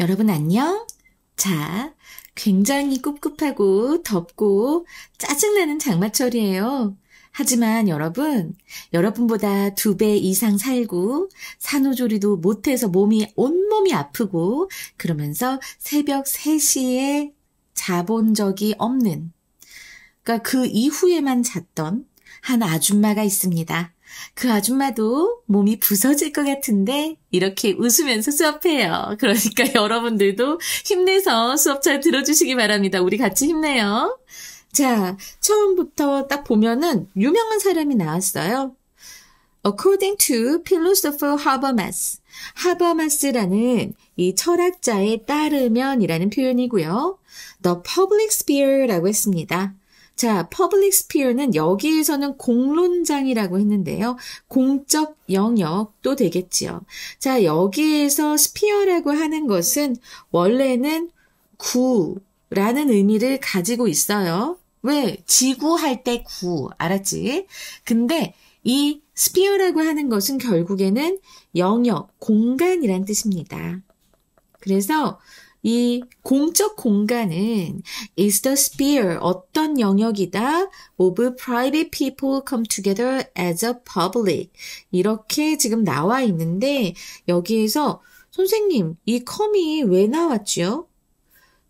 여러분 안녕? 자, 굉장히 꿉꿉하고 덥고 짜증나는 장마철이에요. 하지만 여러분보다 2배 이상 살고 산후조리도 못해서 온몸이 아프고 그러면서 새벽 3시에 자본 적이 없는, 그러니까 그 이후에만 잤던 한 아줌마가 있습니다. 그 아줌마도 몸이 부서질 것 같은데 이렇게 웃으면서 수업해요. 그러니까 여러분들도 힘내서 수업 잘 들어주시기 바랍니다. 우리 같이 힘내요. 자, 처음부터 딱 보면은 유명한 사람이 나왔어요. According to philosopher Habermas. 하버마스라는 이 철학자에 따르면이라는 표현이고요. The public sphere라고 했습니다. 자, public sphere는 여기에서는 공론장이라고 했는데요. 공적 영역도 되겠지요. 자, 여기에서 sphere라고 하는 것은 원래는 구라는 의미를 가지고 있어요. 왜? 지구 할 때 구, 알았지? 근데 이 sphere라고 하는 것은 결국에는 영역, 공간이란 뜻입니다. 그래서 이 공적 공간은 is the sphere, 어떤 영역이다, of private people come together as a public. 이렇게 지금 나와 있는데 여기에서 선생님, 이 come이 왜 나왔죠?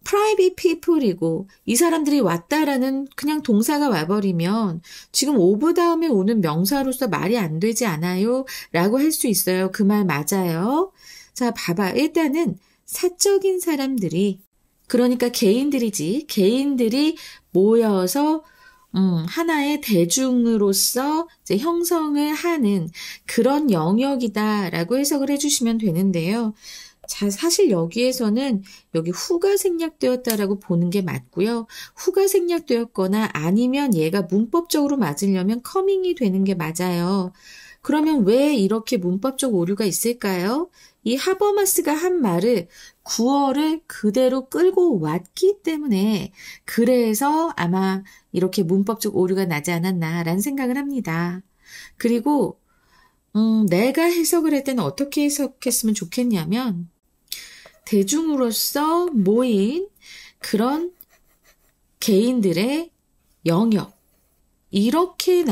private people이고 이 사람들이 왔다라는 그냥 동사가 와버리면 지금 of 다음에 오는 명사로서 말이 안 되지 않아요? 라고 할 수 있어요. 그 말 맞아요. 자, 봐봐. 일단은 사적인 사람들이, 그러니까 개인들이 모여서 하나의 대중으로서 이제 형성을 하는 그런 영역이다라고 해석을 해주시면 되는데요. 자, 사실 여기에서는 여기 후가 생략되었다라고 보는 게 맞고요. 후가 생략되었거나 아니면 얘가 문법적으로 맞으려면 coming이 되는 게 맞아요. 그러면 왜 이렇게 문법적 오류가 있을까요? 이 하버마스가 한 말을 구어를 그대로 끌고 왔기 때문에 그래서 아마 이렇게 문법적 오류가 나지 않았나라는 생각을 합니다. 그리고 내가 해석을 할 때는 어떻게 해석했으면 좋겠냐면 대중으로서 모인 그런 개인들의 영역, 이렇게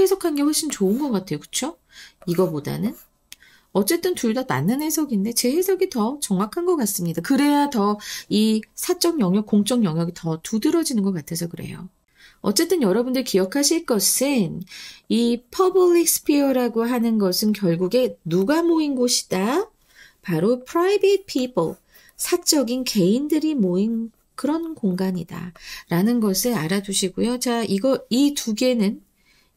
해석한 게 훨씬 좋은 것 같아요. 그쵸? 이거보다는. 어쨌든 둘 다 맞는 해석인데 제 해석이 더 정확한 것 같습니다. 그래야 더 이 사적 영역, 공적 영역이 더 두드러지는 것 같아서 그래요. 어쨌든 여러분들 기억하실 것은 이 public sphere라고 하는 것은 결국에 누가 모인 곳이다? 바로 private people, 사적인 개인들이 모인 그런 공간이다 라는 것을 알아두시고요. 자, 이 두 개는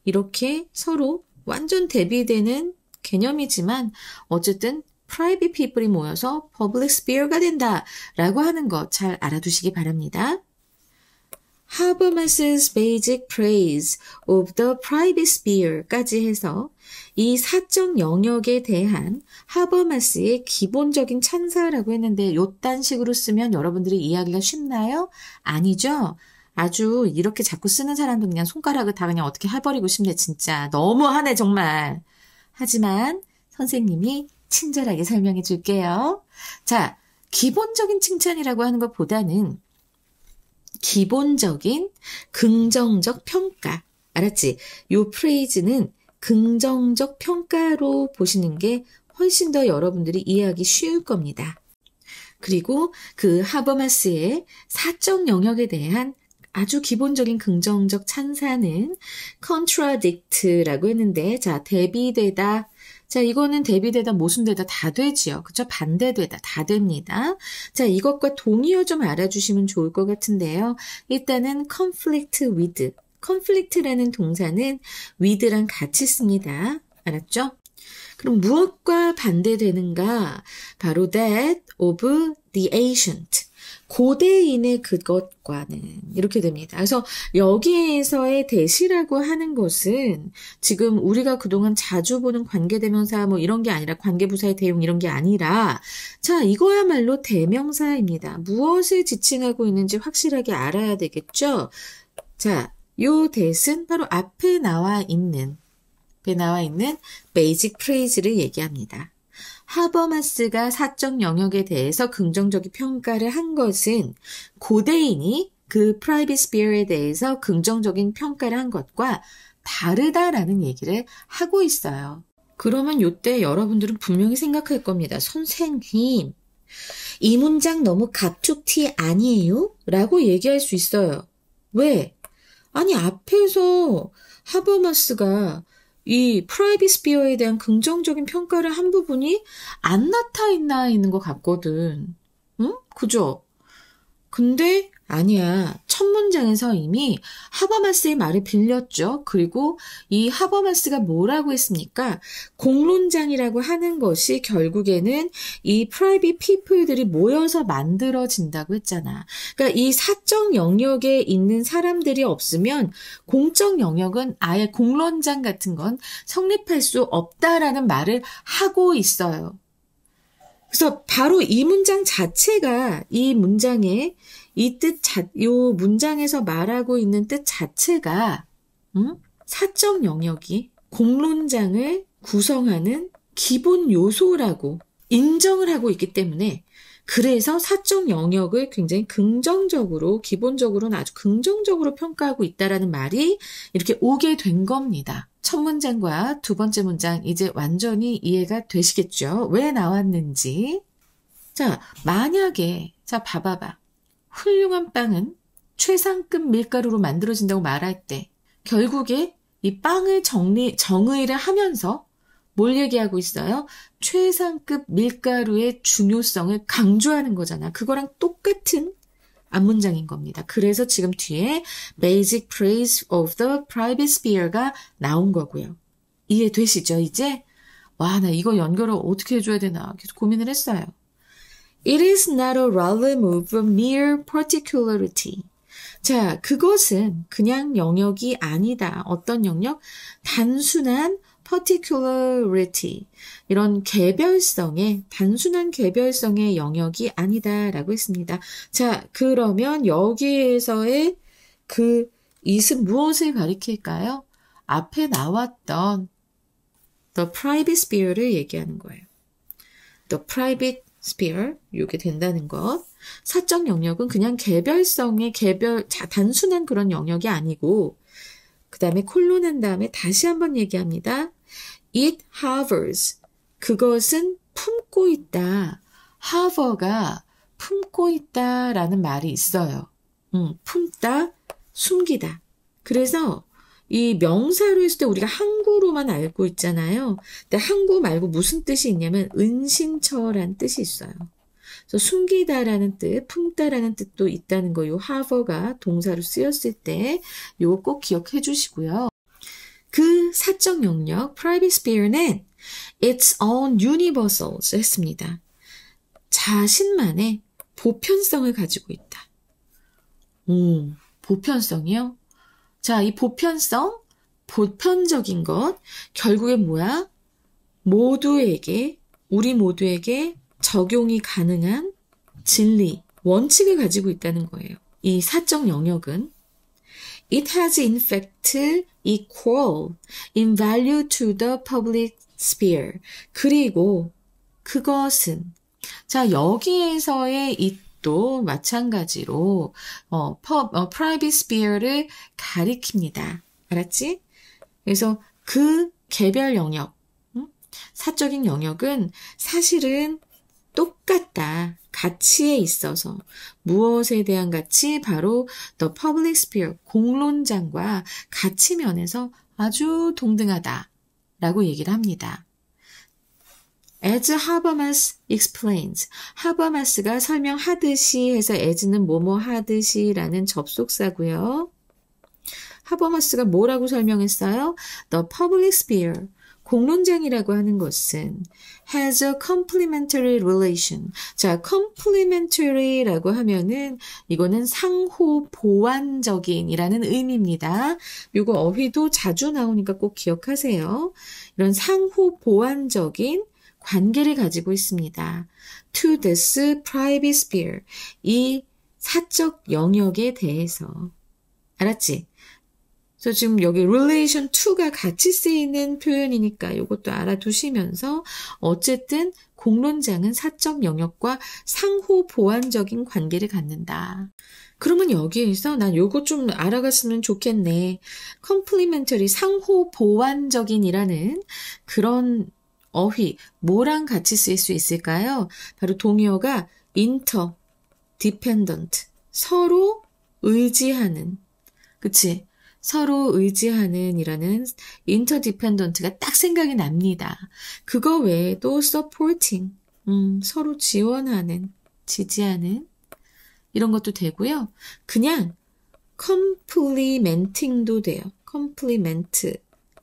이렇게 서로 완전 대비되는 개념이지만 어쨌든 private people이 모여서 public sphere가 된다라고 하는 것 잘 알아두시기 바랍니다. Habermas's basic praise of the private sphere까지 해서 이 사적 영역에 대한 하버마스의 기본적인 찬사라고 했는데 요딴 식으로 쓰면 여러분들이 이해하기가 쉽나요? 아니죠? 아주 이렇게 자꾸 쓰는 사람도 그냥 손가락을 다 그냥 어떻게 해버리고 싶네. 진짜 너무하네 정말. 하지만 선생님이 친절하게 설명해 줄게요. 자, 기본적인 칭찬이라고 하는 것보다는 기본적인 긍정적 평가. 알았지? 요 프레이즈는 긍정적 평가로 보시는 게 훨씬 더 여러분들이 이해하기 쉬울 겁니다. 그리고 그 하버마스의 사적 영역에 대한 아주 기본적인 긍정적 찬사는 contradict라고 했는데, 자, 대비되다. 자, 이거는 대비되다, 모순되다 다 되지요. 그쵸? 반대되다 다 됩니다. 자, 이것과 동의어 좀 알아주시면 좋을 것 같은데요. 일단은 conflict with. conflict라는 동사는 with랑 같이 씁니다. 알았죠? 그럼 무엇과 반대되는가? 바로 that of the ancient. 고대인의 그것과는 이렇게 됩니다. 그래서 여기에서의 대시라고 하는 것은 지금 우리가 그동안 자주 보는 관계대명사 뭐 이런 게 아니라 관계부사의 대용 이런 게 아니라 자, 이거야말로 대명사입니다. 무엇을 지칭하고 있는지 확실하게 알아야 되겠죠? 자, 요 that은 바로 앞에 나와 있는 basic phrase를 얘기합니다. 하버마스가 사적 영역에 대해서 긍정적인 평가를 한 것은 고대인이 그 프라이빗 스피어에 대해서 긍정적인 평가를 한 것과 다르다라는 얘기를 하고 있어요. 그러면 이때 여러분들은 분명히 생각할 겁니다. 선생님, 이 문장 너무 갑툭튀 아니에요? 라고 얘기할 수 있어요. 왜? 아니, 앞에서 하버마스가 이 프라이빗 스피어에 대한 긍정적인 평가를 한 부분이 안 나타나 있는 것 같거든. 응? 그죠? 근데 아니야. 첫 문장에서 이미 하버마스의 말을 빌렸죠. 그리고 이 하버마스가 뭐라고 했습니까? 공론장이라고 하는 것이 결국에는 이 프라이빗 피플들이 모여서 만들어진다고 했잖아. 그러니까 이 사적 영역에 있는 사람들이 없으면 공적 영역은 아예 공론장 같은 건 성립할 수 없다라는 말을 하고 있어요. 그래서 바로 이 문장 자체가 이 문장의 요 문장에서 말하고 있는 뜻 자체가, 사적 영역이 공론장을 구성하는 기본 요소라고 인정을 하고 있기 때문에 그래서 사적 영역을 굉장히 긍정적으로, 기본적으로는 아주 긍정적으로 평가하고 있다라는 말이 이렇게 오게 된 겁니다. 첫 문장과 두 번째 문장 이제 완전히 이해가 되시겠죠? 왜 나왔는지. 자, 만약에, 자, 봐봐봐. 훌륭한 빵은 최상급 밀가루로 만들어진다고 말할 때 결국에 이 빵을 정의를 하면서 뭘 얘기하고 있어요? 최상급 밀가루의 중요성을 강조하는 거잖아. 그거랑 똑같은 앞문장인 겁니다. 그래서 지금 뒤에 Basic Praise of the Private Sphere가 나온 거고요. 이해되시죠, 이제? 와, 나 이거 연결을 어떻게 해줘야 되나 계속 고민을 했어요. It is not a realm of mere particularity. 자, 그것은 그냥 영역이 아니다. 어떤 영역? 단순한 particularity. 이런 단순한 개별성의 영역이 아니다라고 했습니다. 자, 그러면 여기에서의 그 it은 무엇을 가리킬까요? 앞에 나왔던 the private sphere를 얘기하는 거예요. The private sphere, 이게 된다는 것. 사적 영역은 그냥 개별성의 단순한 그런 영역이 아니고, 그 다음에 콜론한 다음에 다시 한번 얘기합니다. It harbors. 그것은 품고 있다. harbor가 품고 있다라는 말이 있어요. 품다, 숨기다. 그래서 이 명사로 했을 때 우리가 항구로만 알고 있잖아요. 근데 항구 말고 무슨 뜻이 있냐면 은신처라는 뜻이 있어요. 그래서 숨기다라는 뜻, 품다라는 뜻도 있다는 거. 요 harbor가 동사로 쓰였을 때 요거 꼭 기억해 주시고요. 그 사적 영역, private sphere는 its own universals 했습니다. 자신만의 보편성을 가지고 있다. 보편성이요? 자, 이 보편성, 보편적인 것, 결국에 뭐야? 우리 모두에게 적용이 가능한 진리, 원칙을 가지고 있다는 거예요. 이 사적 영역은 It has in fact equal in value to the public sphere. 그리고 그것은, 자, 여기에서의 또 마찬가지로 private sphere를 가리킵니다. 알았지? 그래서 그 개별 영역, 사적인 영역은 사실은 똑같다. 가치에 있어서 무엇에 대한 가치? 바로 the public sphere, 공론장과 가치 면에서 아주 동등하다라고 얘기를 합니다. As Habermas explains, 하버마스가 설명하듯이 해서 as는 뭐뭐 하듯이라는 접속사고요. 하버마스가 뭐라고 설명했어요? The public sphere, 공론장이라고 하는 것은 has a complementary relation. 자, complementary라고 하면은 이거는 상호 보완적인이라는 의미입니다. 이거 어휘도 자주 나오니까 꼭 기억하세요. 이런 상호 보완적인 관계를 가지고 있습니다. To this private sphere. 이 사적 영역에 대해서. 알았지? 그래서 지금 여기 relation to가 같이 쓰이는 표현이니까 이것도 알아두시면서 어쨌든 공론장은 사적 영역과 상호 보완적인 관계를 갖는다. 그러면 여기에서 난 요거 좀 알아갔으면 좋겠네. complementary, 상호 보완적인이라는 그런 어휘, 뭐랑 같이 쓰일 수 있을까요? 바로 동의어가 interdependent, 서로 의지하는, 그치? 서로 의지하는 이라는 interdependent가 딱 생각이 납니다. 그거 외에도 supporting, 서로 지원하는, 지지하는 이런 것도 되고요. 그냥 complementing도 돼요. complement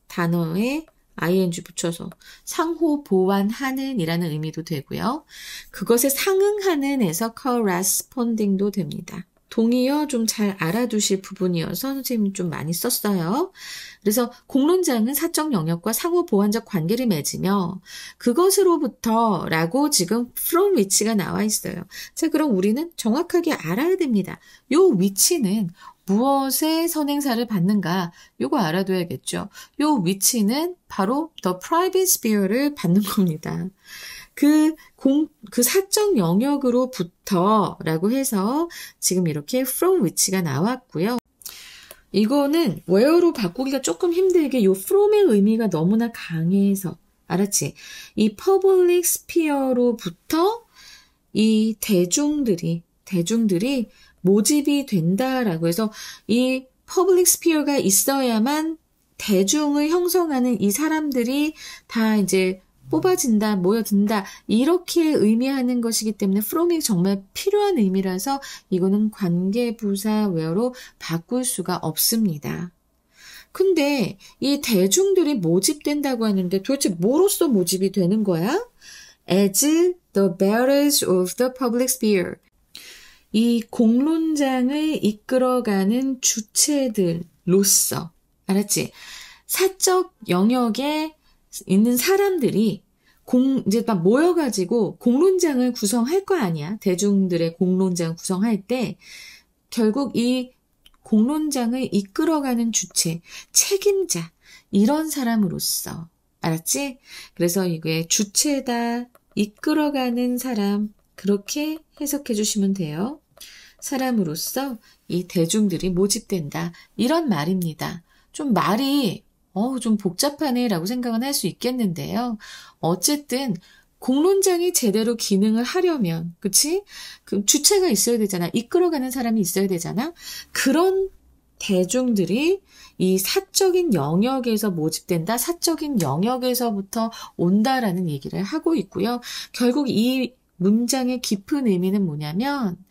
단어에 ing 붙여서 상호 보완하는 이라는 의미도 되고요. 그것에 상응하는에서 corresponding도 됩니다. 동의어 좀 잘 알아두실 부분이어서 선생님이 좀 많이 썼어요. 그래서 공론장은 사적 영역과 상호 보완적 관계를 맺으며 그것으로부터 라고 지금 from which가 나와 있어요. 자, 그럼 우리는 정확하게 알아야 됩니다. 요 위치는 무엇의 선행사를 받는가? 요거 알아둬야겠죠. 요 위치는 바로 the private sphere를 받는 겁니다. 그 사적 영역으로부터 라고 해서 지금 이렇게 from which가 나왔고요. 이거는 where로 바꾸기가 조금 힘들게 요 from의 의미가 너무나 강해서 알았지? 이 public sphere로부터 이 대중들이 모집이 된다라고 해서 이 public sphere가 있어야만 대중을 형성하는 이 사람들이 다 이제 뽑아진다, 모여든다 이렇게 의미하는 것이기 때문에 from이 정말 필요한 의미라서 이거는 관계부사 where로 바꿀 수가 없습니다. 근데 이 대중들이 모집된다고 하는데 도대체 뭐로서 모집이 되는 거야? As the bearers of the public sphere. 이 공론장을 이끌어가는 주체들로서, 알았지? 사적 영역에 있는 사람들이 이제 막 모여가지고 공론장을 구성할 거 아니야. 대중들의 공론장 구성할 때 결국 이 공론장을 이끌어가는 주체, 책임자 이런 사람으로서 알았지? 그래서 이게 주체다, 이끌어가는 사람 그렇게 해석해 주시면 돼요. 사람으로서 이 대중들이 모집된다 이런 말입니다. 좀 말이 좀 복잡하네 라고 생각은 할 수 있겠는데요. 어쨌든 공론장이 제대로 기능을 하려면 그치? 그 주체가 있어야 되잖아. 이끌어가는 사람이 있어야 되잖아. 그런 대중들이 이 사적인 영역에서 모집된다. 사적인 영역에서부터 온다라는 얘기를 하고 있고요. 결국 이 문장의 깊은 의미는 뭐냐면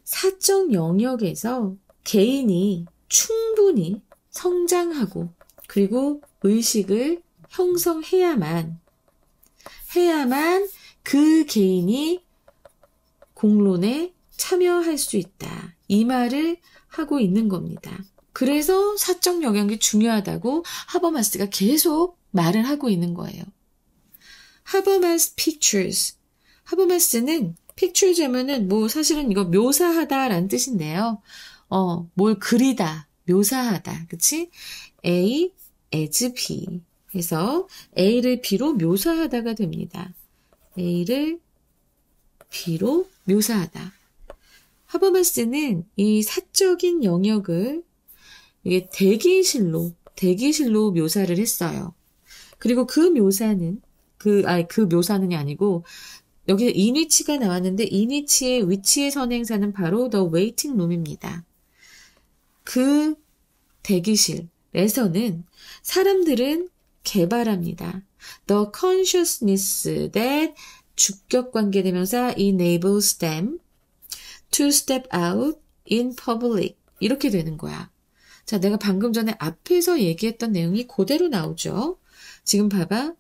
사적 영역에서 개인이 충분히 성장하고 그리고 의식을 형성해야만 그 개인이 공론에 참여할 수 있다. 이 말을 하고 있는 겁니다. 그래서 사적 영역이 중요하다고 하버마스가 계속 말을 하고 있는 거예요. 하버마스 pictures. 하버마스는 pictures 하면은 사실은 이거 묘사하다라는 뜻인데요. 뭘 그리다, 묘사하다. 그치? A as B 해서 A를 B로 묘사하다가 됩니다. A를 B로 묘사하다. 하버마스는 이 사적인 영역을 이게 대기실로 묘사를 했어요. 그리고 그 묘사는 묘사는이 아니고 여기 인위치가 나왔는데 인위치의 위치의 선행사는 바로 the waiting room입니다. 그 대기실에서는 사람들은 개발합니다. The consciousness that 주격관계대명사 enables them to step out in public 이렇게 되는 거야. 자, 내가 방금 전에 앞에서 얘기했던 내용이 그대로 나오죠. 지금 봐봐.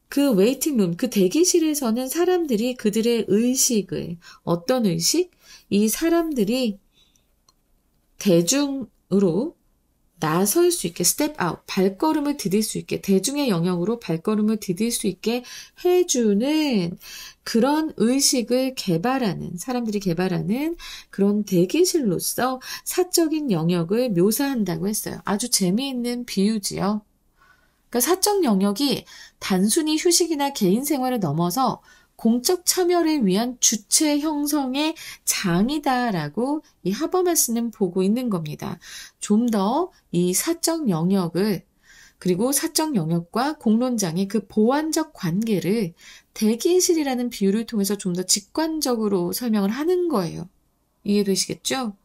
그 웨이팅룸, 그 대기실에서는 사람들이 그들의 의식을, 어떤 의식? 이 사람들이 대중으로 나설 수 있게 step out, 발걸음을 디딜 수 있게 대중의 영역으로 발걸음을 디딜 수 있게 해주는 그런 의식을 개발하는 사람들이 개발하는 그런 대기실로서 사적인 영역을 묘사한다고 했어요. 아주 재미있는 비유지요. 그러니까 사적 영역이 단순히 휴식이나 개인 생활을 넘어서 공적 참여를 위한 주체 형성의 장이다라고 이 하버마스는 보고 있는 겁니다. 좀 더 이 사적 영역을 그리고 사적 영역과 공론장의 그 보완적 관계를 대기실이라는 비유를 통해서 좀 더 직관적으로 설명을 하는 거예요. 이해되시겠죠?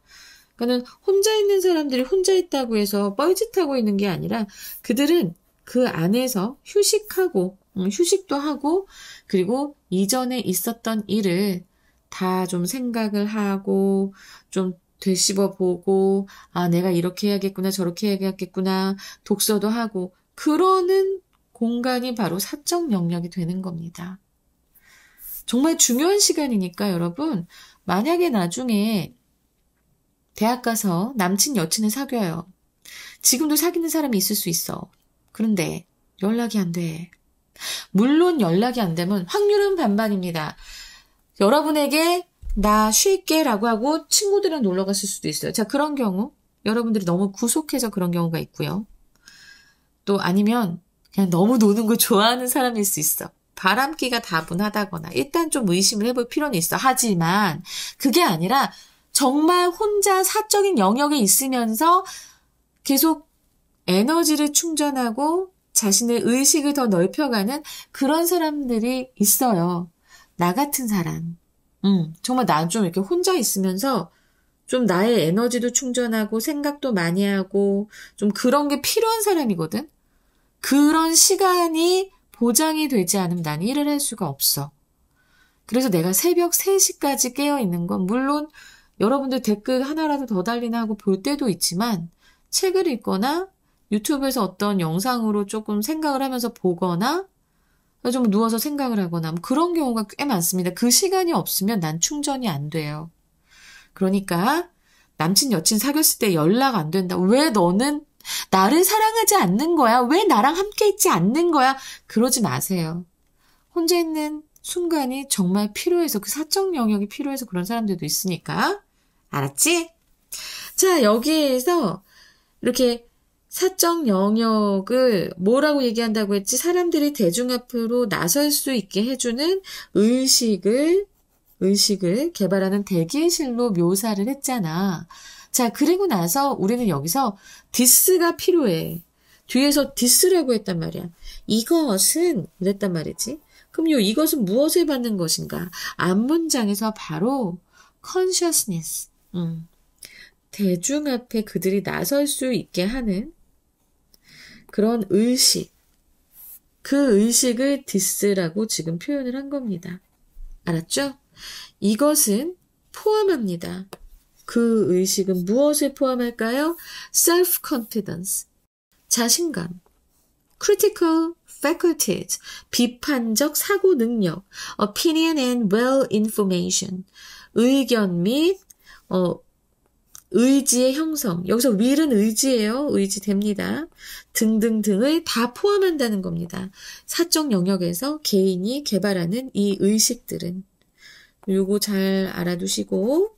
그러니까 혼자 있는 사람들이 혼자 있다고 해서 뻘짓하고 있는 게 아니라 그들은 그 안에서 휴식도 하고 그리고 이전에 있었던 일을 다 좀 생각을 하고 좀 되씹어 보고 아 내가 이렇게 해야겠구나 저렇게 해야겠구나 독서도 하고 그러는 공간이 바로 사적 영역이 되는 겁니다. 정말 중요한 시간이니까 여러분 만약에 나중에 대학 가서 남친 여친을 사귀어요. 지금도 사귀는 사람이 있을 수 있어. 그런데 연락이 안 돼. 물론 연락이 안 되면 확률은 반반입니다. 여러분에게 나 쉴게 라고 하고 친구들이랑 놀러 갔을 수도 있어요. 자, 그런 경우 여러분들이 너무 구속해서 그런 경우가 있고요. 또 아니면 그냥 너무 노는 걸 좋아하는 사람일 수 있어. 바람기가 다분하다거나 일단 좀 의심을 해볼 필요는 있어. 하지만 그게 아니라 정말 혼자 사적인 영역에 있으면서 계속 에너지를 충전하고 자신의 의식을 더 넓혀가는 그런 사람들이 있어요. 나 같은 사람. 정말 나 좀 이렇게 혼자 있으면서 좀 나의 에너지도 충전하고 생각도 많이 하고 좀 그런 게 필요한 사람이거든. 그런 시간이 보장이 되지 않으면 난 일을 할 수가 없어. 그래서 내가 새벽 3시까지 깨어있는 건 물론 여러분들 댓글 하나라도 더 달리나 하고 볼 때도 있지만 책을 읽거나 유튜브에서 어떤 영상으로 조금 생각을 하면서 보거나 좀 누워서 생각을 하거나 그런 경우가 꽤 많습니다. 그 시간이 없으면 난 충전이 안 돼요. 그러니까 남친 여친 사귀었을 때 연락 안 된다. 왜 너는 나를 사랑하지 않는 거야? 왜 나랑 함께 있지 않는 거야? 그러지 마세요. 혼자 있는 순간이 정말 필요해서 그 사적 영역이 필요해서 그런 사람들도 있으니까. 알았지? 자, 여기에서 이렇게 사적 영역을 뭐라고 얘기한다고 했지? 사람들이 대중 앞으로 나설 수 있게 해주는 의식을 개발하는 대기실로 묘사를 했잖아. 자, 그리고 나서 우리는 여기서 디스가 필요해. 뒤에서 디스라고 했단 말이야. 이것은 이랬단 말이지. 그럼 이것은 무엇을 받는 것인가? 앞문장에서 바로 consciousness. 대중 앞에 그들이 나설 수 있게 하는 그런 의식, 그 의식을 디스라고 지금 표현을 한 겁니다. 알았죠? 이것은 포함합니다. 그 의식은 무엇을 포함할까요? self-confidence, 자신감, critical faculties, 비판적 사고 능력, opinion and well information, 의견 및 의지의 형성, 여기서 will은 의지예요. 의지 됩니다. 등등등을 다 포함한다는 겁니다. 사적 영역에서 개인이 개발하는 이 의식들은 요거 잘 알아두시고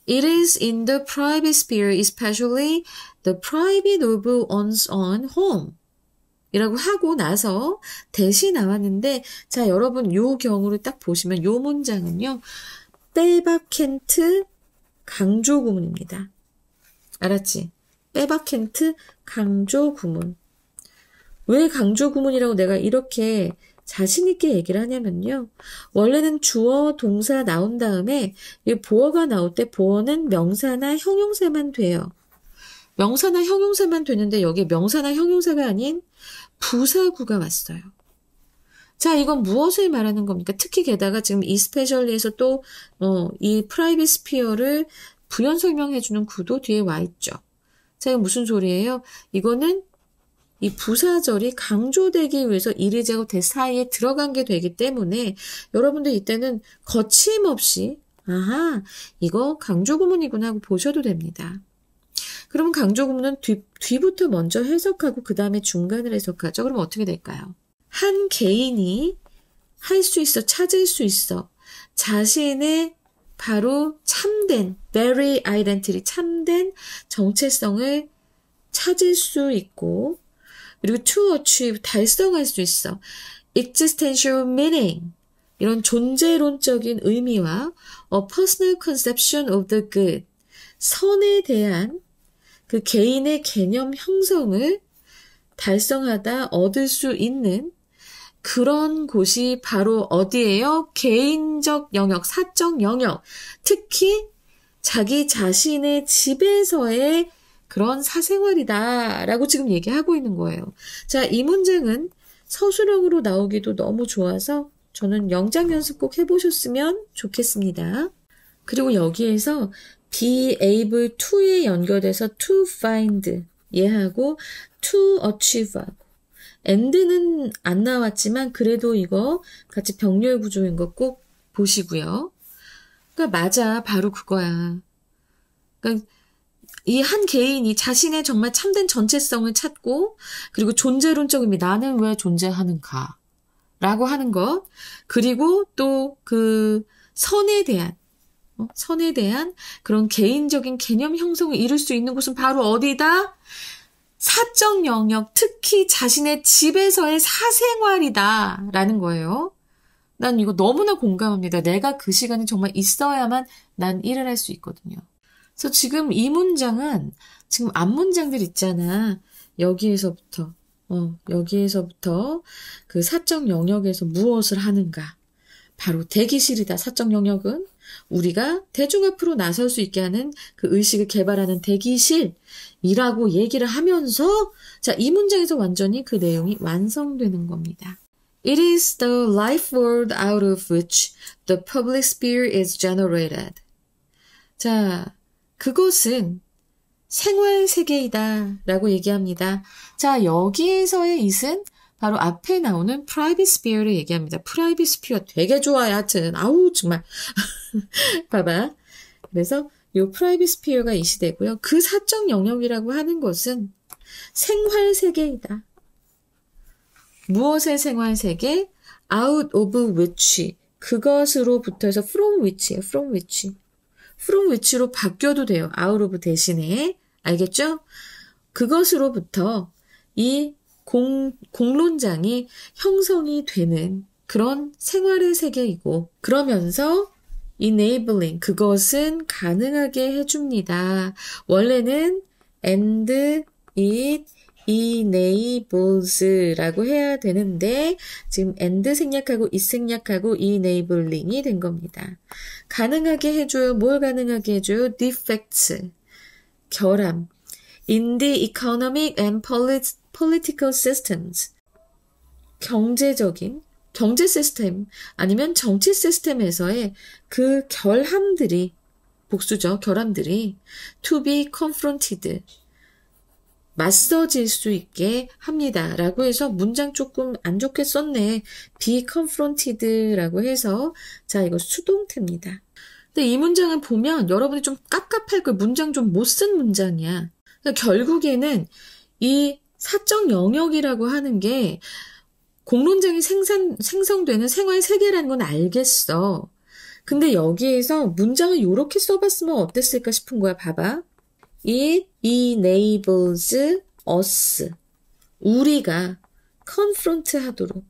It is in the private sphere, especially the private of one's own home 이라고 하고 나서 대시 나왔는데 자 여러분 요 경우를 딱 보시면 요 문장은요 벨바켄트 강조 구문입니다. 알았지? 벨바켄트 강조 구문. 왜 강조 구문이라고 내가 이렇게 자신 있게 얘기를 하냐면요. 원래는 주어, 동사 나온 다음에 이 보어가 나올 때 보어는 명사나 형용사만 돼요. 명사나 형용사만 되는데 여기에 명사나 형용사가 아닌 부사구가 왔어요. 자, 이건 무엇을 말하는 겁니까? 특히 게다가 지금 especially에서 또 이 private sphere를 부연 설명해주는 구도 뒤에 와 있죠. 자, 이건 무슨 소리예요? 이거는 이 부사절이 강조되기 위해서 이리제고 대 사이에 들어간 게 되기 때문에 여러분들 이때는 거침없이 아하, 이거 강조 구문이구나 하고 보셔도 됩니다. 그러면 강조 구문은 뒤부터 먼저 해석하고 그 다음에 중간을 해석하죠. 그럼 어떻게 될까요? 한 개인이 할 수 있어, 찾을 수 있어. 자신의 바로 참된, very identity, 참된 정체성을 찾을 수 있고, 그리고 to achieve, 달성할 수 있어. existential meaning, 이런 존재론적인 의미와 a personal conception of the good, 선에 대한 그 개인의 개념 형성을 달성하다 얻을 수 있는 그런 곳이 바로 어디예요? 개인적 영역, 사적 영역, 특히 자기 자신의 집에서의 그런 사생활이다라고 지금 얘기하고 있는 거예요. 자, 이 문장은 서술형으로 나오기도 너무 좋아서 저는 영작 연습 꼭 해보셨으면 좋겠습니다. 그리고 여기에서 be able to에 연결돼서 to find 얘하고 to achieve하고 and는 안 나왔지만 그래도 이거 같이 병렬 구조인 거 꼭 보시고요. 그러니까 맞아, 바로 그거야. 그러니까 이 한 개인이 자신의 정말 참된 정체성을 찾고 그리고 존재론적 의미, 나는 왜 존재하는가 라고 하는 것, 그리고 또 그 선에 대한 그런 개인적인 개념 형성을 이룰 수 있는 곳은 바로 어디다? 사적 영역, 특히 자신의 집에서의 사생활이다 라는 거예요. 난 이거 너무나 공감합니다. 내가 그 시간에 정말 있어야만 난 일을 할 수 있거든요. 그래서 지금 이 문장은 지금 앞문장들 있잖아. 여기에서부터 그 사적 영역에서 무엇을 하는가. 바로 대기실이다. 사적 영역은 우리가 대중 앞으로 나설 수 있게 하는 그 의식을 개발하는 대기실이라고 얘기를 하면서 자, 이 문장에서 완전히 그 내용이 완성되는 겁니다. It is the life world out of which the public sphere is generated. 자, 그것은 생활 세계이다 라고 얘기합니다. 자, 여기에서의 it은 바로 앞에 나오는 private sphere를 얘기합니다. private sphere 되게 좋아요. 하여튼 아우 정말 봐봐. 그래서 이 private sphere가 it이 되고요. 그 사적 영역이라고 하는 것은 생활 세계이다. 무엇의 생활 세계? out of which, 그것으로부터 해서 from which예요. from which로 바뀌어도 돼요. out of 대신에. 알겠죠? 그것으로부터 이 공론장이 형성이 되는 그런 생활의 세계이고, 그러면서 enabling, 그것은 가능하게 해줍니다. 원래는 and it enables라고 해야 되는데 지금 and 생략하고 it 생략하고 enabling이 된 겁니다. 가능하게 해줘요. 뭘 가능하게 해줘요? defects, 결함. in the economic and political systems, 경제 시스템 아니면 정치 시스템에서의 그 결함들이, 복수죠. 결함들이 to be confronted, 맞서질 수 있게 합니다. 라고 해서 문장 조금 안 좋게 썼네. be confronted라고 해서 자, 이거 수동태입니다. 근데 이 문장을 보면 여러분이 좀 깝깝할 거예요. 문장 좀 못 쓴 문장이야. 그러니까 결국에는 이 사적 영역이라고 하는 게 공론장이 생성되는 생활 세계라는 건 알겠어. 근데 여기에서 문장을 이렇게 써봤으면 어땠을까 싶은 거야. 봐봐. It enables us, 우리가 confront 하도록,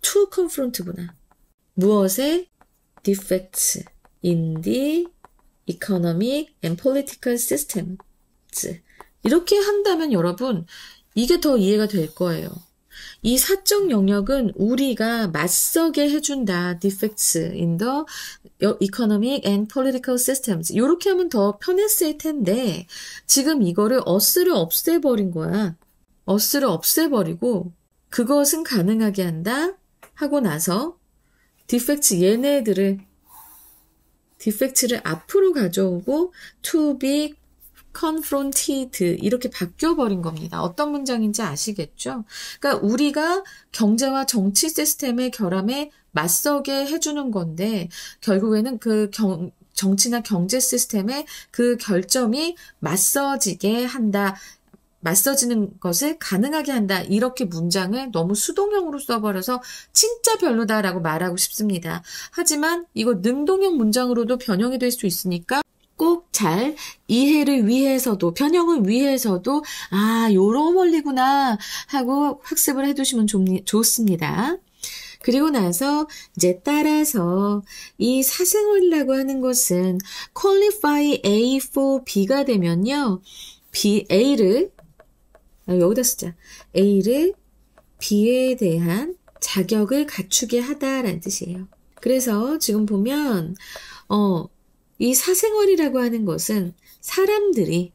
to confront구나. 무엇에? defects in the economic and political systems. 이렇게 한다면 여러분, 이게 더 이해가 될 거예요. 이 사적 영역은 우리가 맞서게 해준다. defects in the economic and political systems. 이렇게 하면 더 편했을 텐데 지금 이거를 us를 없애버린 거야. us를 없애버리고 그것은 가능하게 한다 하고 나서 defects를 앞으로 가져오고 to be confronted 이렇게 바뀌어버린 겁니다. 어떤 문장인지 아시겠죠? 그러니까 우리가 경제와 정치 시스템의 결함에 맞서게 해주는 건데 결국에는 그 정치나 경제 시스템에 그 결점이 맞서지게 한다. 맞서지는 것을 가능하게 한다. 이렇게 문장을 너무 수동형으로 써버려서 진짜 별로다라고 말하고 싶습니다. 하지만 이거 능동형 문장으로도 변형이 될 수 있으니까 꼭 잘 이해를 위해서도 변형을 위해서도 요런 원리구나 하고 학습을 해두시면 좋습니다. 그리고 나서 이제 따라서 이 사생활이라고 하는 것은 qualify A for B가 되면요. A를 여기다 쓰자. A를 B에 대한 자격을 갖추게 하다라는 뜻이에요. 그래서 지금 보면 이 사생활이라고 하는 것은 사람들이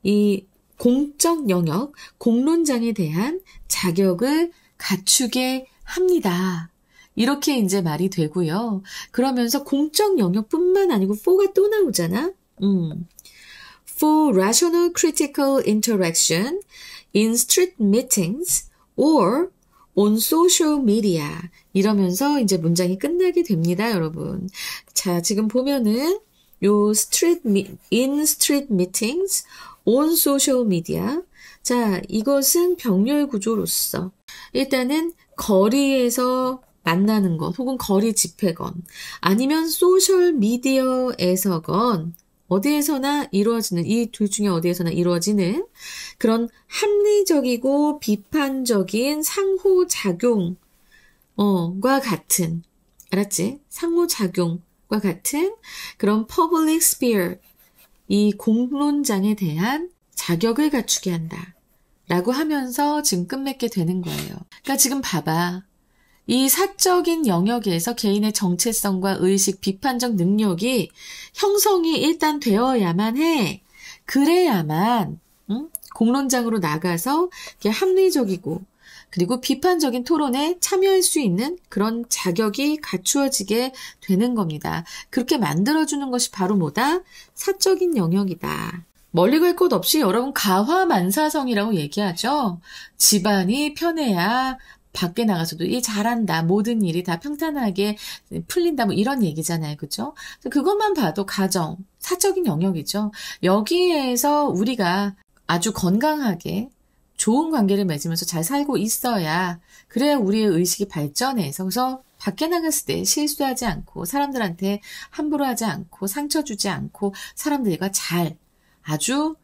이 공적 영역, 공론장에 대한 자격을 갖추게 합니다. 이렇게 이제 말이 되고요. 그러면서 공적 영역뿐만 아니고 for가 또 나오잖아. For rational critical interaction in street meetings or on social media. 이러면서 이제 문장이 끝나게 됩니다, 여러분. 자, 지금 보면은 요 in street meetings, on social media. 자, 이것은 병렬 구조로서 일단은 거리에서 만나는 것 혹은 거리 집회건 아니면 소셜 미디어에서건 어디에서나 이루어지는 이 둘 중에 어디에서나 이루어지는 그런 합리적이고 비판적인 상호작용과 같은 알았지? 상호작용과 같은 그런 public sphere 이 공론장에 대한 자격을 갖추게 한다. 라고 하면서 지금 끝맺게 되는 거예요. 그러니까 지금 봐봐. 이 사적인 영역에서 개인의 정체성과 의식, 비판적 능력이 형성이 일단 되어야만 해. 그래야만 공론장으로 나가서 합리적이고 그리고 비판적인 토론에 참여할 수 있는 그런 자격이 갖추어지게 되는 겁니다. 그렇게 만들어주는 것이 바로 뭐다? 사적인 영역이다. 멀리 갈 것 없이 여러분 가화만사성이라고 얘기하죠. 집안이 편해야 밖에 나가서도 일 잘한다. 모든 일이 다 평탄하게 풀린다. 뭐 이런 얘기잖아요. 그죠? 그것만 봐도 가정, 사적인 영역이죠. 여기에서 우리가 아주 건강하게 좋은 관계를 맺으면서 잘 살고 있어야 그래야 우리의 의식이 발전해서 그래서 밖에 나갔을 때 실수하지 않고 사람들한테 함부로 하지 않고 상처 주지 않고 사람들과 아주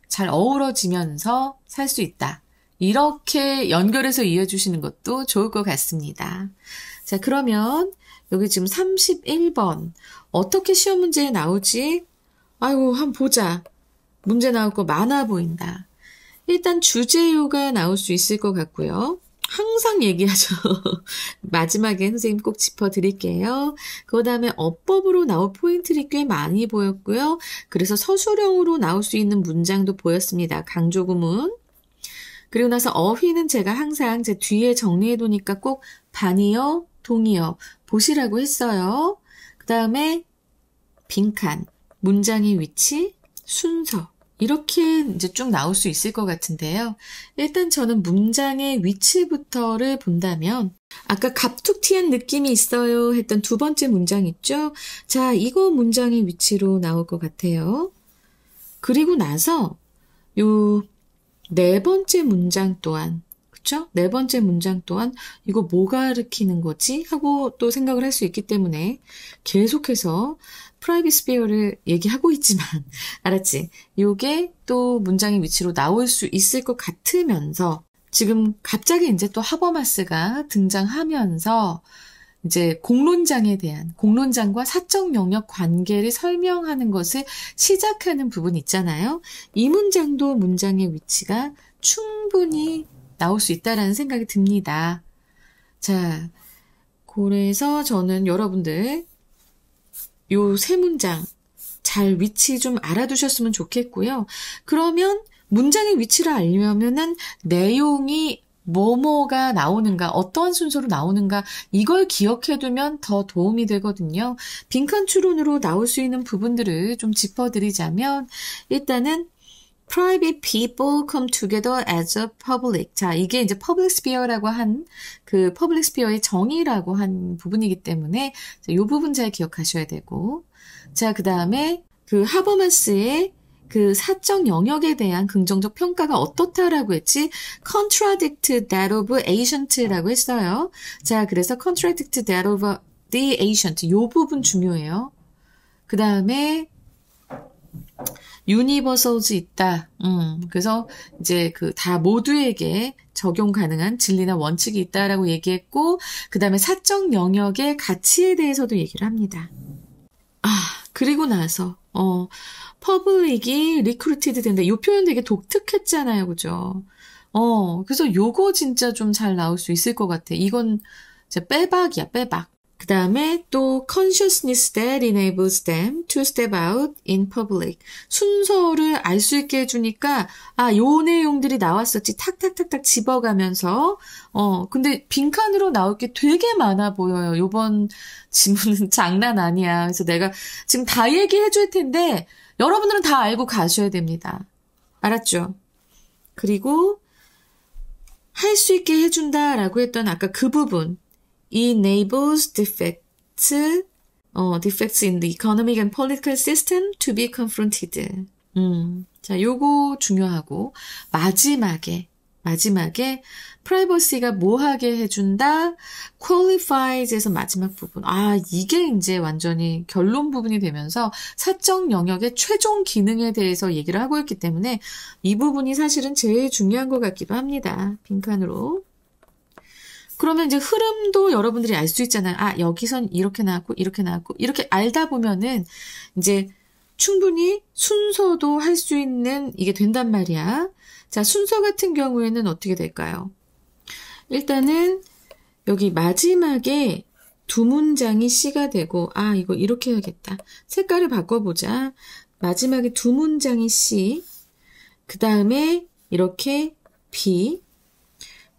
잘 어우러지면서 살 수 있다. 이렇게 연결해서 이해해 주시는 것도 좋을 것 같습니다. 자, 그러면 여기 지금 31번 어떻게 시험 문제에 나오지? 아이고, 한번 보자. 문제 나올 거 많아 보인다. 일단 주제요가 나올 수 있을 것 같고요. 항상 얘기하죠. 마지막에 선생님 꼭 짚어드릴게요. 그 다음에 어법으로 나올 포인트들이 꽤 많이 보였고요. 그래서 서술형으로 나올 수 있는 문장도 보였습니다. 강조구문. 그리고 나서 어휘는 제가 항상 제 뒤에 정리해두니까 꼭 반이어, 동의어 보시라고 했어요. 그 다음에 빈칸, 문장의 위치, 순서. 이렇게 이제 쭉 나올 수 있을 것 같은데요. 일단 저는 문장의 위치부터를 본다면 아까 갑툭튀한 느낌이 있어요 했던 두 번째 문장 있죠? 자, 이거 문장의 위치로 나올 것 같아요. 그리고 나서 요 네 번째 문장 또한 그쵸? 네 번째 문장 또한 이거 뭐 가르치는 거지? 하고 또 생각을 할 수 있기 때문에 계속해서 프라이빗 스피어를 얘기하고 있지만 알았지? 요게 또 문장의 위치로 나올 수 있을 것 같으면서 지금 갑자기 이제 또 하버마스가 등장하면서 이제 공론장과 사적 영역 관계를 설명하는 것을 시작하는 부분 있잖아요. 이 문장도 문장의 위치가 충분히 나올 수 있다라는 생각이 듭니다. 자, 그래서 저는 여러분들 요 세 문장 잘 위치 좀 알아두셨으면 좋겠고요. 그러면 문장의 위치를 알려면은 내용이 뭐뭐가 나오는가, 어떠한 순서로 나오는가 이걸 기억해두면 더 도움이 되거든요. 빈칸 추론으로 나올 수 있는 부분들을 좀 짚어드리자면 일단은 private people come together as a public. 자, 이게 이제 public sphere라고 한 그 public sphere의 정의라고 한 부분이기 때문에 이 부분 잘 기억하셔야 되고 자, 그 다음에 그 하버마스의 그 사적 영역에 대한 긍정적 평가가 어떻다라고 했지? contradict that of ancient라고 했어요. 자, 그래서 contradict that of the ancient. 요 부분 중요해요. 그 다음에 universals 있다. 그래서 이제 그 다 모두에게 적용 가능한 진리나 원칙이 있다라고 얘기했고, 그 다음에 사적 영역의 가치에 대해서도 얘기를 합니다. 그리고 나서 퍼블릭이 리크루티드 된다. 이 표현 되게 독특했잖아요. 그죠? 그래서 요거 진짜 좀 잘 나올 수 있을 것 같아. 이건 진짜 빼박이야, 빼박. 그 다음에 또 consciousness that enables them to step out in public. 순서를 알 수 있게 해주니까 요 내용들이 나왔었지. 탁탁탁탁 집어가면서 근데 빈칸으로 나올 게 되게 많아 보여요. 요번 지문은 장난 아니야. 그래서 내가 지금 다 얘기해 줄 텐데 여러분들은 다 알고 가셔야 됩니다. 알았죠? 그리고 할 수 있게 해준다라고 했던 아까 그 부분. enables defects in the economic and political system to be confronted. 자, 요거 중요하고 마지막에 프라이버시가 뭐하게 해준다? qualifies에서 마지막 부분. 이게 이제 완전히 결론 부분이 되면서 사적 영역의 최종 기능에 대해서 얘기를 하고 있기 때문에 이 부분이 사실은 제일 중요한 것 같기도 합니다. 빈칸으로. 그러면 이제 흐름도 여러분들이 알 수 있잖아요. 여기선 이렇게 나왔고, 이렇게 나왔고, 이렇게 알다 보면은 이제 충분히 순서도 할 수 있는 이게 된단 말이야. 자, 순서 같은 경우에는 어떻게 될까요? 일단은 여기 마지막에 두 문장이 C가 되고, 이거 이렇게 해야겠다. 색깔을 바꿔보자. 마지막에 두 문장이 C, 그 다음에 이렇게 B,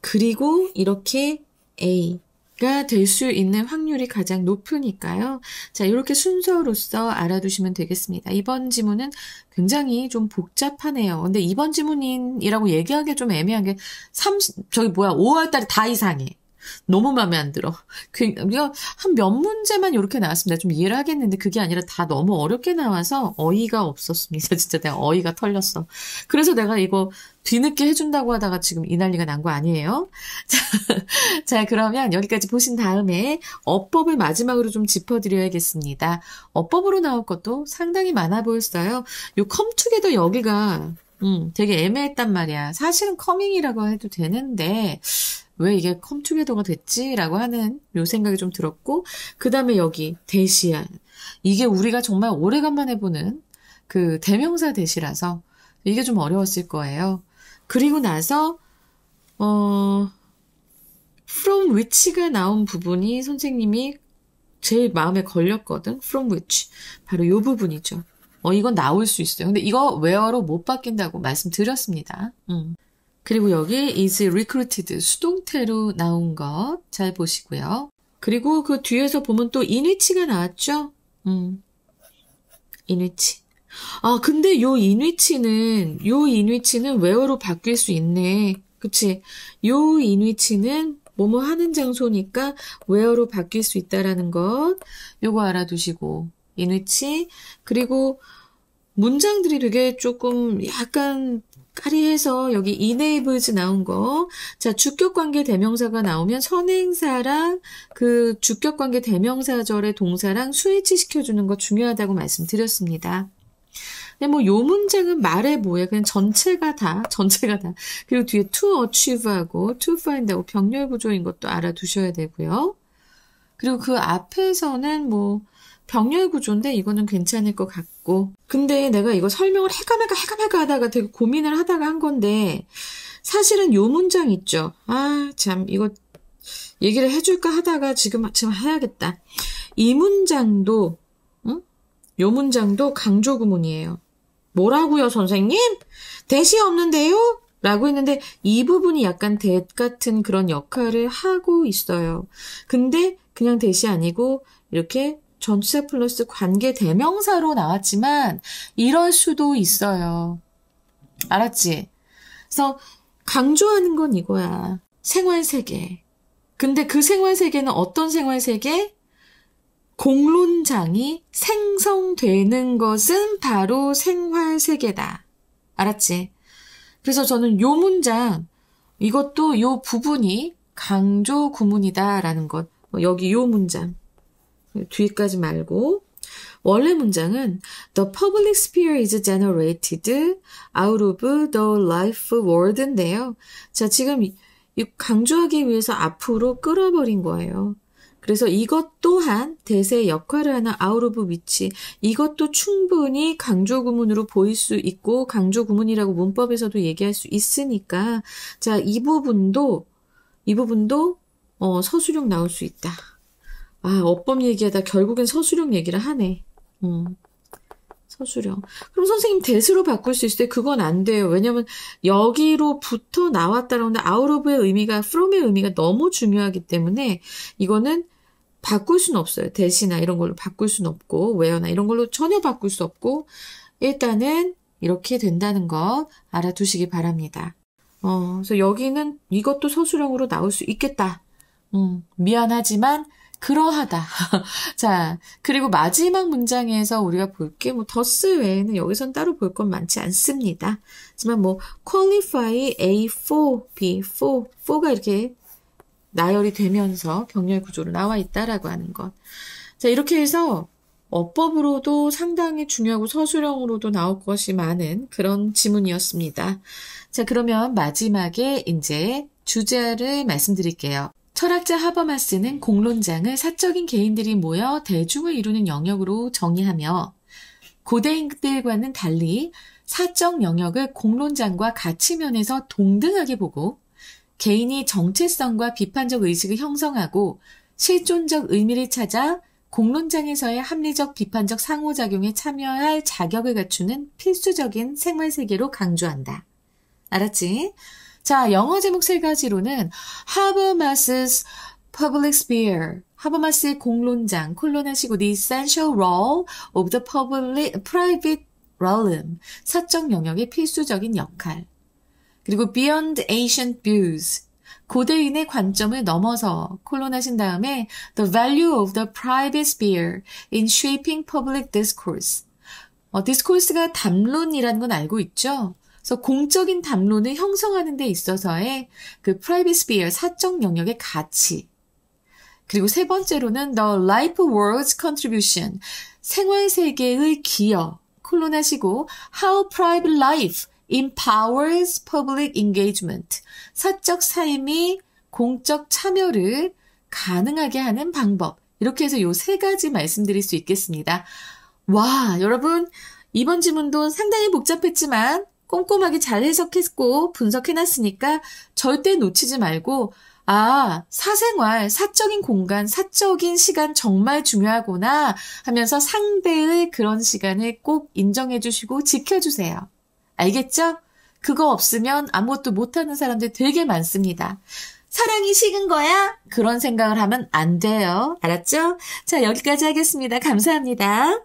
그리고 이렇게 A가 될 수 있는 확률이 가장 높으니까요. 자, 이렇게 순서로서 알아두시면 되겠습니다. 이번 지문은 굉장히 좀 복잡하네요. 근데 이번 지문이라고 얘기하기 좀 애매한 게 5월달에 다 이상해. 너무 마음에 안 들어. 이거 한 몇 문제만 이렇게 나왔습니다. 좀 이해를 하겠는데 그게 아니라 다 너무 어렵게 나와서 어이가 없었습니다. 진짜 내가 어이가 털렸어. 그래서 내가 이거 뒤늦게 해준다고 하다가 지금 이 난리가 난 거 아니에요? 자, 그러면 여기까지 보신 다음에 어법을 마지막으로 좀 짚어드려야겠습니다. 어법으로 나올 것도 상당히 많아 보였어요. 요 come together 여기가 되게 애매했단 말이야. 사실은 coming이라고 해도 되는데 왜 이게 come together가 됐지? 라고 하는 요 생각이 좀 들었고, 그 다음에 여기 대시야. 이게 우리가 정말 오래간만에 보는 그 대명사 대시라서 이게 좀 어려웠을 거예요. 그리고 나서 from which가 나온 부분이 선생님이 제일 마음에 걸렸거든. from which. 바로 요 부분이죠. 이건 나올 수 있어요. 근데 이거 where로 못 바뀐다고 말씀드렸습니다. 그리고 여기 is recruited 수동태로 나온 것 잘 보시고요. 그리고 그 뒤에서 보면 또 in which가 나왔죠? in which. 근데 요 in which는 where로 바뀔 수 있네. 그치? 요 in which는 뭐뭐 하는 장소니까 where로 바뀔 수 있다라는 것. 요거 알아두시고 in which. 그리고 문장들이 되게 조금 약간 까리해서 여기 enables 나온 거. 자, 주격관계 대명사가 나오면 선행사랑 그 주격관계 대명사절의 동사랑 스위치 시켜주는 거 중요하다고 말씀드렸습니다. 근데 요 문장은 말해 뭐해. 그냥 전체가 다. 그리고 뒤에 to achieve하고 to find하고 병렬 구조인 것도 알아두셔야 되고요. 그리고 그 앞에서는 병렬 구조인데 이거는 괜찮을 것 같고. 근데 내가 이거 설명을 해가면가 하다가 되게 고민을 하다가 한 건데 사실은 요 문장 있죠. 참 이거 얘기를 해줄까 하다가 지금 해야겠다. 이 문장도 요 문장도 강조 구문이에요. 뭐라고요, 선생님? 대시 없는데요? 라고 했는데 이 부분이 약간 that 같은 그런 역할을 하고 있어요. 근데 그냥 대시 아니고 이렇게 전치사 플러스 관계 대명사로 나왔지만 이럴 수도 있어요. 알았지? 그래서 강조하는 건 이거야. 생활세계. 근데 그 생활세계는 어떤 생활세계? 공론장이 생성되는 것은 바로 생활세계다. 알았지? 그래서 저는 요 문장, 이것도 요 부분이 강조 구문이다라는 것. 여기 요 문장. 뒤까지 말고. 원래 문장은 The public sphere is generated out of the life world인데요. 자, 지금 강조하기 위해서 앞으로 끌어버린 거예요. 그래서 이것 또한 대세의 역할을 하는 out of which, 이것도 충분히 강조 구문으로 보일 수 있고 강조 구문이라고 문법에서도 얘기할 수 있으니까 자, 이 부분도 서술형 나올 수 있다. 아, 어법 얘기하다 결국엔 서술형 얘기를 하네. 서술형. 그럼 선생님 대수로 바꿀 수 있을 때 그건 안 돼요. 왜냐면 여기로부터 나왔다라는데 out of의 의미가 from의 의미가 너무 중요하기 때문에 이거는 바꿀 수는 없어요. 대시나 이런 걸로 바꿀 수는 없고 where나 이런 걸로 전혀 바꿀 수 없고 일단은 이렇게 된다는 것 알아두시기 바랍니다. 그래서 여기는 이것도 서술형으로 나올 수 있겠다. 미안하지만 그러하다. 자, 그리고 마지막 문장에서 우리가 볼 게 더스 외에는 여기선 따로 볼 건 많지 않습니다. 하지만 qualify A for B for가 이렇게 나열이 되면서 병렬 구조로 나와 있다라고 하는 것. 자, 이렇게 해서 어법으로도 상당히 중요하고 서술형으로도 나올 것이 많은 그런 지문이었습니다. 자, 그러면 마지막에 이제 주제를 말씀드릴게요. 철학자 하버마스는 공론장을 사적인 개인들이 모여 대중을 이루는 영역으로 정의하며 고대인들과는 달리 사적 영역을 공론장과 가치면에서 동등하게 보고 개인이 정체성과 비판적 의식을 형성하고 실존적 의미를 찾아 공론장에서의 합리적 비판적 상호작용에 참여할 자격을 갖추는 필수적인 생활세계로 강조한다. 알았지? 자, 영어 제목 세 가지로는 하버마스's public sphere, 하버마스의 공론장, 콜론하시고 the essential role of the private realm, 사적 영역의 필수적인 역할. 그리고 beyond ancient views, 고대인의 관점을 넘어서 콜론하신 다음에 the value of the private sphere in shaping public discourse. discourse가 담론이라는 건 알고 있죠? 그래서 공적인 담론을 형성하는 데 있어서의 그 private sphere, 사적 영역의 가치. 그리고 세 번째로는 the life world's contribution, 생활세계의 기여, 콜론하시고 how private life empowers public engagement, 사적 삶이 공적 참여를 가능하게 하는 방법. 이렇게 해서 요 세 가지 말씀드릴 수 있겠습니다. 와, 여러분 이번 지문도 상당히 복잡했지만 꼼꼼하게 잘 해석했고 분석해놨으니까 절대 놓치지 말고 사생활, 사적인 공간, 사적인 시간 정말 중요하구나 하면서 상대의 그런 시간을 꼭 인정해주시고 지켜주세요. 알겠죠? 그거 없으면 아무것도 못하는 사람들 되게 많습니다. 사랑이 식은 거야? 그런 생각을 하면 안 돼요. 알았죠? 자, 여기까지 하겠습니다. 감사합니다.